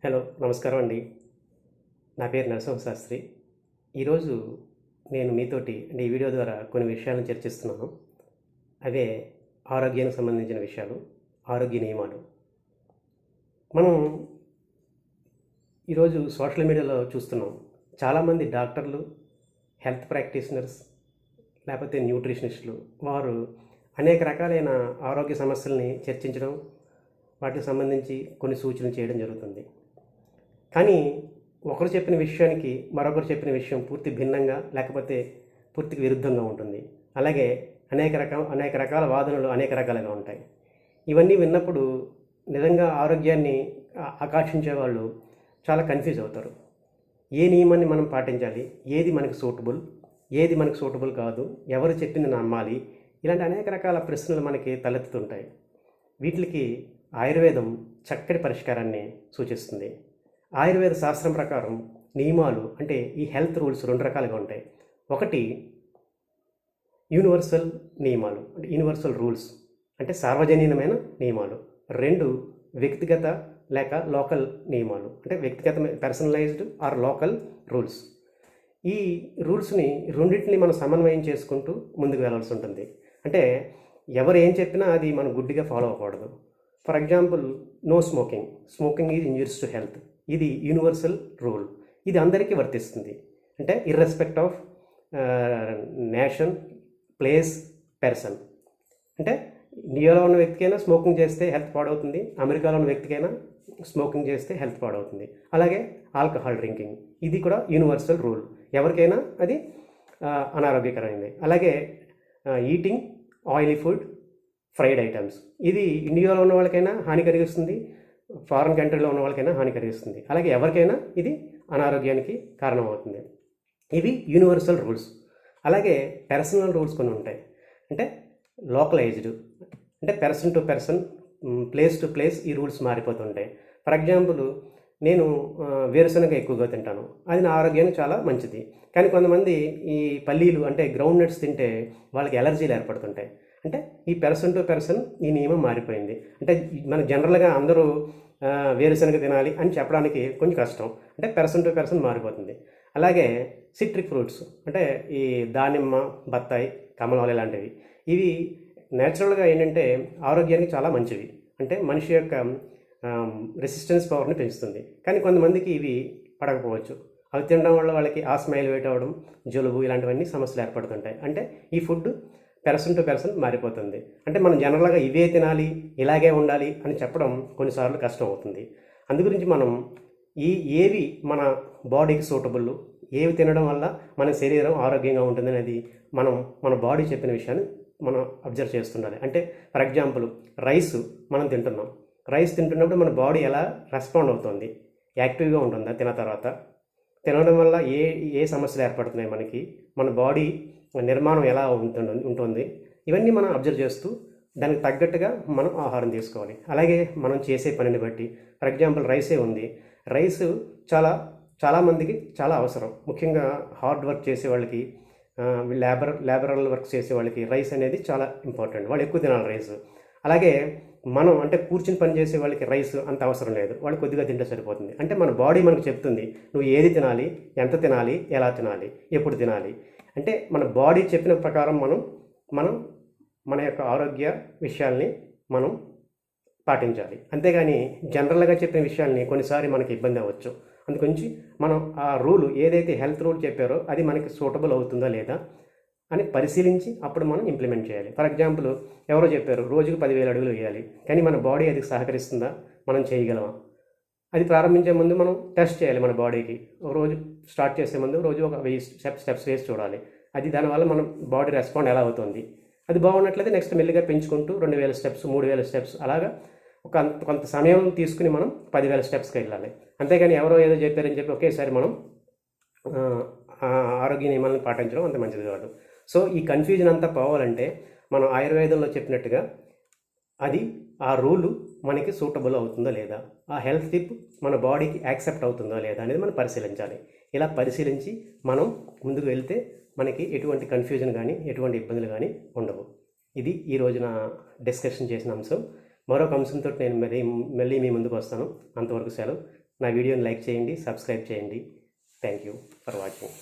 Hello నమస్కారం అండి. నా పేరు నరసింహశాస్త్రి. ఈరోజు నేను మీతోటి ఈ వీడియో ద్వారా కొన్ని విషయాలను చర్చిస్తున్నాను. అవే ఆరోగ్యానికి సంబంధించిన విషయాలు, ఆరోగ్య నియమాలు. మనం ఈరోజు సోషల్ మీడియాలో చూస్తున్నాం. చాలామంది డాక్టర్లు, హెల్త్ ప్రాక్టీషనర్స్, లేకపోతే న్యూట్రిషనిస్టులు వారు అనేక రకాలైన ఆరోగ్య సమస్యల్ని చర్చించడం, వాటికి సంబంధించి కొన్ని సూచనలు చేయడం జరుగుతుంది. కానీ ఒకరు చెప్పిన విషయానికి మరొకరు చెప్పిన విషయం పూర్తి భిన్నంగా లేకపోతే పూర్తికి విరుద్ధంగా ఉంటుంది. అలాగే అనేక రకాల వాదనలు అనేక రకాలుగా ఉంటాయి. ఇవన్నీ విన్నప్పుడు నిజంగా ఆరోగ్యాన్ని ఆకాంక్షించే వాళ్ళు చాలా కన్ఫ్యూజ్ అవుతారు. ఏ నియమాన్ని మనం పాటించాలి, ఏది మనకు సూటబుల్ కాదు, ఎవరు చెప్పింది నమ్మాలి, ఇలాంటి అనేక రకాల ప్రశ్నలు మనకి తలెత్తుతుంటాయి. వీటికి ఆయుర్వేదం చక్కటి పరిష్కారాన్ని సూచిస్తుంది. ఆయుర్వేద శాస్త్రం ప్రకారం నియమాలు అంటే ఈ హెల్త్ రూల్స్ రెండు రకాలుగా ఉంటాయి. ఒకటి యూనివర్సల్ నియమాలు అంటే యూనివర్సల్ రూల్స్ అంటే సార్వజనీనమైన నియమాలు. రెండు వ్యక్తిగత లేక లోకల్ నియమాలు అంటే వ్యక్తిగత పర్సనలైజ్డ్ ఆర్ లోకల్ రూల్స్. ఈ రూల్స్ని రెండింటిని మనం సమన్వయం చేసుకుంటూ ముందుకు వెళ్ళాల్సి ఉంటుంది. అంటే ఎవరు ఏం చెప్పినా అది మనం గుడ్డిగా ఫాలో అవ్వకూడదు. For example, no smoking is injurious to health. ఇది యూనివర్సల్ రూల్. ఇది అందరికీ వర్తిస్తుంది. అంటే irrespect of nation, place, person. అంటే ఇండియాలో ఉన్న వ్యక్తికైనా స్మోకింగ్ చేస్తే హెల్త్ పాడవుతుంది, అమెరికాలో ఉన్న వ్యక్తికైనా స్మోకింగ్ చేస్తే హెల్త్ పాడవుతుంది. అలాగే ఆల్కహాల్ డ్రింకింగ్, ఇది కూడా యూనివర్సల్ రూల్, ఎవరికైనా అది అనారోగ్యకరమైంది. అలాగే eating oily food, fried items, ఇది ఇండియాలో ఉన్న వాళ్ళకైనా హాని కలిగిస్తుంది, ఫారిన్ కంట్రీలో ఉన్న వాళ్ళకైనా హాని కలిగిస్తుంది. అలాగే ఎవరికైనా ఇది అనారోగ్యానికి కారణమవుతుంది. ఇవి యూనివర్సల్ రూల్స్. అలాగే పర్సనల్ రూల్స్ కొన్ని ఉంటాయి. అంటే లోకలైజ్డ్, అంటే person to person, place to place ఈ రూల్స్ మారిపోతుంటాయి. ఫర్ ఎగ్జాంపుల్, నేను వేరుశనగ ఎక్కువగా తింటాను, అది నా ఆరోగ్యానికి చాలా మంచిది. కానీ కొంతమంది ఈ పల్లీలు అంటే గ్రౌండ్ నట్స్ తింటే వాళ్ళకి ఎలర్జీలు ఏర్పడుతుంటాయి. అంటే ఈ పర్సన్ టు పర్సన్ ఈ నియమం మారిపోయింది. అంటే మన జనరల్గా అందరూ వేరుశనగ తినాలి అని చెప్పడానికి కొంచెం కష్టం. అంటే పర్సన్ టు పర్సన్ మారిపోతుంది. అలాగే సిట్రిక్ ఫ్రూట్స్ అంటే ఈ దానిమ్మ, బత్తాయి, కమలాలు ఇలాంటివి, ఇవి నేచురల్గా ఏంటంటే ఆరోగ్యానికి చాలా మంచివి. అంటే మనిషి యొక్క రెసిస్టెన్స్ పవర్ని పెంచుతుంది. కానీ కొంతమందికి ఇవి పడకపోవచ్చు. అవి తినడం వల్ల వాళ్ళకి స్మైల్ వెయిట్ అవ్వడం, జలుబు, ఇలాంటివన్నీ సమస్యలు ఏర్పడుతుంటాయి. అంటే ఈ ఫుడ్ పర్సన్ టు పర్సన్ మారిపోతుంది. అంటే మనం జనరల్గా ఇవే తినాలి, ఇలాగే ఉండాలి అని చెప్పడం కొన్నిసార్లు కష్టం అవుతుంది. అందుగురించి మనం ఏవి మన బాడీకి సూటబుల్, ఏవి తినడం వల్ల మన శరీరం ఆరోగ్యంగా ఉంటుంది అనేది మన బాడీ చెప్పిన విషయాన్ని మనం అబ్జర్వ్ చేస్తుండాలి. అంటే ఫర్ ఎగ్జాంపుల్, రైస్ మనం తింటున్నాం. రైస్ తింటున్నప్పుడు మన బాడీ ఎలా రెస్పాండ్ అవుతుంది, యాక్టివ్గా ఉంటుందా తినడం వల్ల ఏ సమస్యలు ఏర్పడుతున్నాయి, మన బాడీ నిర్మాణం ఎలా ఉంటుంది, ఇవన్నీ మనం అబ్జర్వ్ చేస్తూ దానికి తగ్గట్టుగా మనం ఆహారం తీసుకోవాలి. అలాగే మనం చేసే పనిని బట్టి, ఫర్ ఎగ్జాంపుల్ రైసే ఉంది, రైస్ చాలామందికి చాలా అవసరం. ముఖ్యంగా హార్డ్ వర్క్ చేసే వాళ్ళకి, లేబరల్ వర్క్ చేసే వాళ్ళకి రైస్ అనేది చాలా ఇంపార్టెంట్. వాళ్ళు ఎక్కువ తినాలి రైస్. అలాగే మనం అంటే కూర్చుని పని చేసే వాళ్ళకి రైస్ అంత అవసరం లేదు, వాళ్ళు కొద్దిగా తింటే సరిపోతుంది. అంటే మన బాడీ మనకు చెప్తుంది నువ్వు ఏది తినాలి, ఎంత తినాలి, ఎలా తినాలి, ఎప్పుడు తినాలి. అంటే మన బాడీ చెప్పిన ప్రకారం మనం మన యొక్క ఆరోగ్య విషయాల్ని మనం పాటించాలి. అంతేగాని జనరల్గా చెప్పిన విషయాల్ని కొన్నిసారి మనకి ఇబ్బంది అవ్వచ్చు. అందుగురించి మనం ఆ రూల్ ఏదైతే హెల్త్ రూల్ చెప్పారో అది మనకి సూటబుల్ అవుతుందా లేదా అని పరిశీలించి అప్పుడు మనం ఇంప్లిమెంట్ చేయాలి. ఫర్ ఎగ్జాంపుల్, ఎవరో చెప్పారు రోజుకు 10,000 అడుగులు వేయాలి, కానీ మన బాడీ అది సహకరిస్తుందా, మనం చేయగలమా, అది ప్రారంభించే ముందు మనం టెస్ట్ చేయాలి. మన బాడీకి ఒక రోజు స్టార్ట్ చేసే ముందు రోజు ఒక 1000 స్టెప్స్ వేసి చూడాలి. అది దానివల్ల మన బాడీ రెస్పాండ్ ఎలా అవుతుంది. అది బాగున్నట్లయితే నెక్స్ట్ మెల్లిగా పెంచుకుంటూ 2,000 స్టెప్స్, 3,000 స్టెప్స్, అలాగా కొంత సమయం తీసుకుని మనం 10,000 స్టెప్స్కి వెళ్ళాలి. అంతేగాని ఎవరో ఏదో చెప్పారని చెప్పి ఒకేసారి మనం ఆరోగ్య నియమాలను పాటించడం అంత మంచిది కాదు. సో ఈ కన్ఫ్యూజన్ అంతా పోవాలంటే మనం ఆయుర్వేదంలో చెప్పినట్టుగా అది ఆ రూలు మనకి సూటబుల్ అవుతుందా లేదా, ఆ హెల్త్ టిప్ మన బాడీకి యాక్సెప్ట్ అవుతుందా లేదా అనేది మనం పరిశీలించాలి. ఇలా పరిశీలించి మనం ముందుకు వెళ్తే మనకి ఎటువంటి కన్ఫ్యూజన్ కానీ ఎటువంటి ఇబ్బందులు కానీ ఉండవు. ఇది ఈ రోజున డిస్కషన్ చేసిన అంశం. మరొక అంశంతో నేను మళ్ళీ మీ ముందుకు వస్తాను. అంతవరకు సెలవు. నా వీడియోని లైక్ చేయండి, సబ్స్క్రైబ్ చేయండి. Thank you for watching.